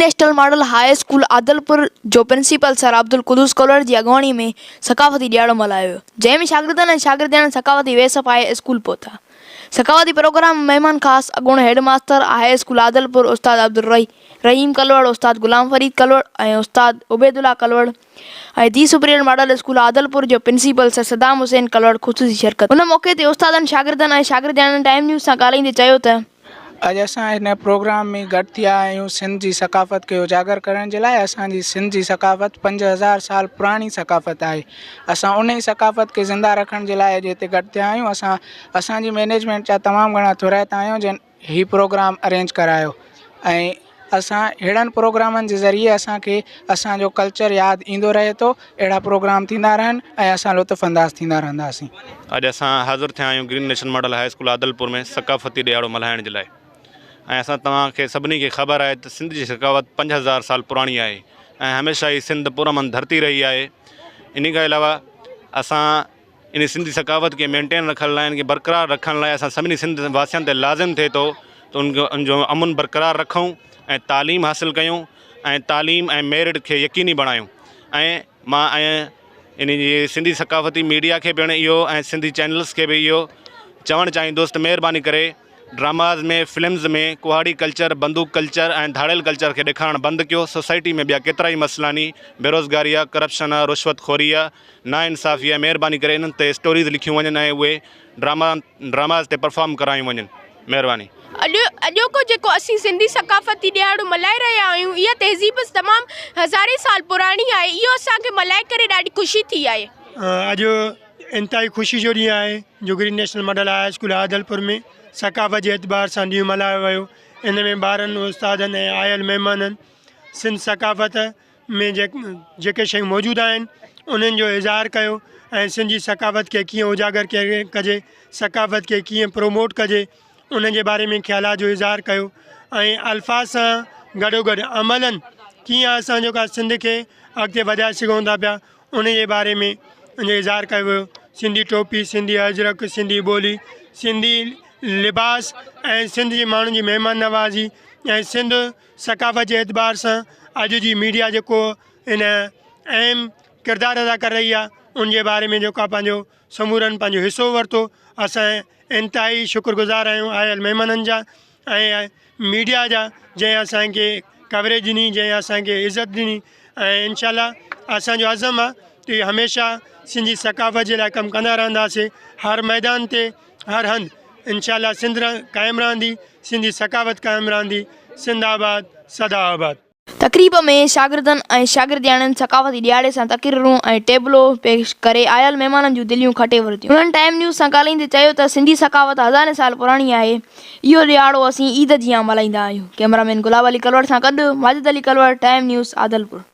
National model high school Adalpur जो principal sir Abdul Quddus colour की अगवानी में सकाफती ॾियारो मल्हायो, जंहिंमें शागिर्दनि ऐं शागिर्दियाणनि सकाफती वेस पाए स्कूल पहुता। सकाफती प्रोग्राम में मेहमान खास अगुण हेड मास्टर हाई स्कूल आदलपुर उस्ताद अब्दुल रहीम कलवड़, उस्ताद गुलाम फरीद कलवड़ और उस्ताद उबैदुल्ला कलवड़ और दी सुपीरियर मॉडल स्कूल आदलपुर जो प्रिंसिपल सर सदाम हुसैन कलवड़ ख़ुसूसी शिरकत। उन मौके ते उस्तादनि शागिर्दनि ऐं शागिर्दियाणनि टाइम न्यूज़ सां ॻाल्हाईंदे चयो त अॼु असां हिन प्रोग्राम में गॾु थिया आहियूं सिंध जी सकाफ़त खे उजागर करण जे लाइ। असांजी सिंध जी सकाफ़त 5000 साल पुराणी सकाफ़त आहे। असां उन ई सकाफ़त खे ज़िंदा रखण जे लाइ अॼु हिते गॾु थिया आहियूं। असांजी मैनेजमेंट जा तमामु घणा थुरैत आहियूं जिन ही प्रोग्राम अरेंज करायो ऐं असां अहिड़नि प्रोग्रामनि जे ज़रिए असांखे असांजो कल्चर यादि ईंदो रहे थो। अहिड़ा प्रोग्राम थींदा रहनि ऐं असां लुत्फ़ अंदाज़ थींदा रहंदासीं। अॼु असां हाज़िर थिया आहियूं green national model high school Adalpur में सकाफ़ती ॾियारो मल्हाइण जे लाइ। ऐं असां तव्हांखे सभिनी खे ख़बर आहे त सिंध जी सकाफ़त 5000 साल पुराणी आहे ऐं हमेशह ई सिंध पुरअमन धरती रही आहे। इन खां अलावा असां इन सिंधी सकाफ़त खे मेंटेन रखण लाइ, इनखे बरक़रार रखण लाइ असां सभिनी सिंध वासियुनि ते लाज़िम थिए थो त उनजो अमुन बरक़रार रखूं ऐं तालीम हासिलु कयूं ऐं तालीम ऐं मेरिट खे यकीनी बणायूं। ऐं मां इन जी सिंधी सकाफ़ती मीडिया खे पिणु इहो ऐं सिंधी चैनल्स खे बि इहो चवणु चाहींदुसि त महिरबानी करे ड्रामाज़ में, फिल्म्स में कुहाड़ी कल्चर, बंदूक कल्चर ऐं धाड़ियल कल्चर खे ॾेखारणु बंदि कयो। सोसाइटी में ॿिया केतिरा ई मसइलानी बेरोज़गारी आहे, करप्शन आहे, रुश्वतखोरी आहे, नाइंसाफ़ी आहे। महिरबानी करे इन्हनि ते स्टोरीज़ लिखियूं वञनि ऐं उहे ड्रामाज़ ते परफॉर्म करायूं वञनि। महिरबानी। अॼोको जेको असीं सिंधी सकाफ़ती ॾियारो मल्हाए रहिया आहियूं, इहा तहज़ीब तमामु हज़ारे साल पुराणी आहे। इहो असांखे मल्हाए करे ॾाढी ख़ुशी थी आहे। अॼु इंतहाई ख़ुशी जो ॾींहुं आहे जो green national model high school Adalpur में सकाफ़त जे एतबार सां ॾींहुं मल्हायो वियो। इन में ॿारनि, उस्तादनि ऐं आयल महिमाननि सिंध सकाफ़त में जेके शयूं मौजूदु आहिनि उन्हनि जो इज़हार कयो ऐं सिंधी सकाफ़त खे कीअं उजागर कजे, सकाफ़त खे कीअं प्रोमोट कजे, उन जे बारे में ख़्यालात जो इज़हार कयो ऐं अल्फाज़ सां गॾोगॾु अमलनि कीअं असां जेका सिंध खे अॻिते वधाए सघूं था पिया उन जे बारे में इज़हार कयो वियो। सिंधी टोपी, सिंधी अजरक, सिंधी ॿोली, सिंधी लिबास ऐं सिंध जे माण्हुनि जी महिमान नवाज़ी ऐं सिंध सकाफ़त जे एतबार सां अॼु जी मीडिया जेको इन अहम किरदारु अदा करे रही आहे उन जे बारे में जेको पंहिंजो समूरनि पंहिंजो हिसो वरितो। असां इंतहाई शुक्रगुज़ार आहियूं आयल महिमाननि जा ऐं मीडिया जा, जंहिं असांखे कवरेज ॾिनी, जंहिं असांखे इज़त ॾिनी ऐं इंशाल्लाह असांजो अज़म आहे त हमेशह सिंधी सकाफ़त जे लाइ कमु कंदा रहंदासीं। हर मैदान ते, हर हंधि इंशाल्लाह सिंध क़ाइमु रहंदी, सिंधी सकाफ़त क़ाइमु रहंदी। सिंध आबाद, सदा आबाद। तक़रीब में शागिर्दनि ऐं शागिर्दियाणनि सकाफ़ती ॾियारे सां तक़रीरूं ऐं टेबलो पेश करे आयल महिमाननि जूं दिलियूं खटे वरितियूं। उन्हनि टाइम न्यूज़ सां ॻाल्हाईंदे चयो त सिंधी सकाफ़त हज़ारे साल पुराणी आहे। इहो ॾियारो असीं ईद जीअं मल्हाईंदा आहियूं। कैमरामैन गुलाब अली कलवड़ सां गॾु माजिद अली कलवड़, टाइम न्यूज़ आदलपुर।